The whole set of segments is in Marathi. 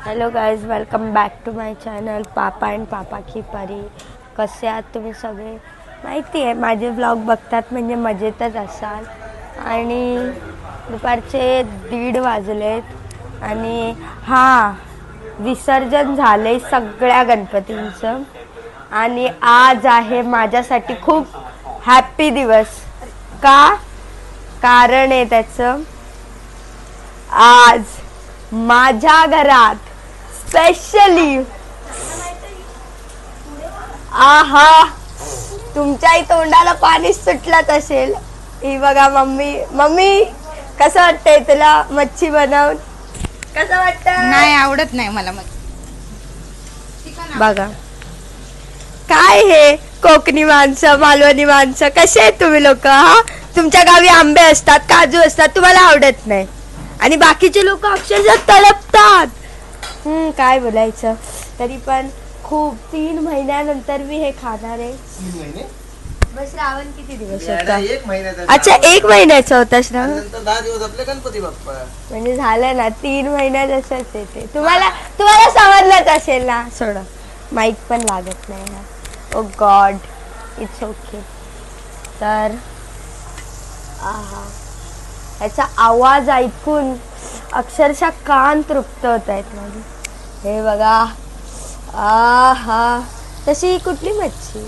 Hello guys, welcome back to my channel papa and papa की परी. कसे आहात तुम्ही सगळे? माहिती आहे माझे व्लॉग बघतात म्हणजे मजेतच असाल. आणि दुपारचे 1:30 वाजलेत आणि विसर्जन झाले सगळ्या गणपतींचं. आणि आज आहे माझ्यासाठी खूप हॅप्पी दिवस. का? कारण आहे त्याचं. आज माझ्या घरात स्पेशली तुमच्याही तोंडाला पाणी सुटलंच असेल. ही बघा मम्मी कसं वाटतंय तुला मच्छी बनवून? कसं वाटतं? नाही आवडत नाही मला मच्छी. बघा काय हे कोकणी माणसं, मालवणी माणसं कसे आहेत तुम्ही लोक. तुमच्या गावी आंबे असतात, काजू असतात, तुम्हाला आवडत नाही. आणि बाकीचे लोक अक्षरशः तळपतात. काय बोलायचं. तरी पण खूप 3 महिन्यानंतर मी हे खाणार आहे. 3 महिने? मग श्रावण किती दिवस होता? 1 महिन्याचा. अच्छा 1 महिन्याचा होता श्रावण. नंतर 10 दिवस आपले गणपती बाप्पा. म्हणजे झालं ना 3 महिन्यात असंच येते. तुम्हाला समजलंच असेल ना. सोडा, माईक पण लागत नाही ना. ओ गॉड, इट्स ओके. तर याचा आवाज ऐकून अक्षरशः कान तृप्त होत आहेत माझे. हे बघा. तशी कुठली मच्छी?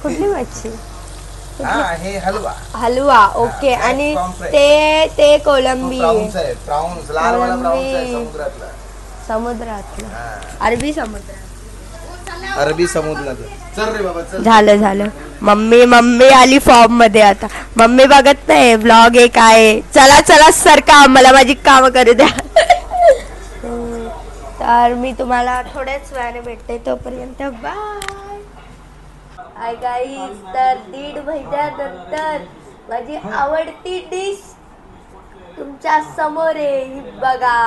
कुठली मच्छी? हे हलवा. हलवा. ओके. आणि ते कोलंबी आहे. प्राउन्स लालवाला प्राउन्स आहे समुद्रातला. समुद्रातला. अरबी समुद्र. अरबी समुद्रातला. चल रे बाबा चल. झालं. मम्मी आली फॉर्म मध्ये आता. मम्मी बघत नाही व्लॉग आहे काय. चला सरका, आम्हाला माझी काम करू द्या. तर मी तुम्हाला थोड्याच वेळाने भेटते, तोपर्यंत बाय. Hi guys. तर 1.5 महिन्यानंतर माझी आवडती डिश तुमच्या समोर आहे. ही बघा.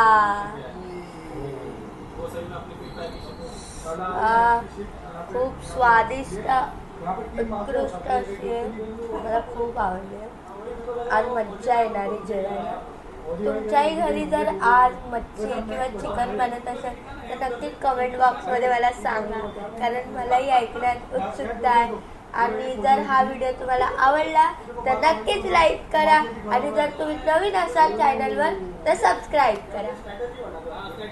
खूप स्वादिष्ट उत्कृष्ट अशी आहे. मला खूप आवडली. आज मज्जा येणारी जेवायला. तुमच्याही घरी जर आज मच्छी किंवा चिकन बनत असेल तर नक्की कमेंट बॉक्समध्ये मला सांगा, कारण मलाही ऐकण्यात उत्सुकता आहे. आणि जर हा व्हिडिओ तुम्हाला आवडला तर नक्कीच लाईक करा. आणि जर तुम्ही नवीन असाल चॅनलवर तर सबस्क्राईब करा.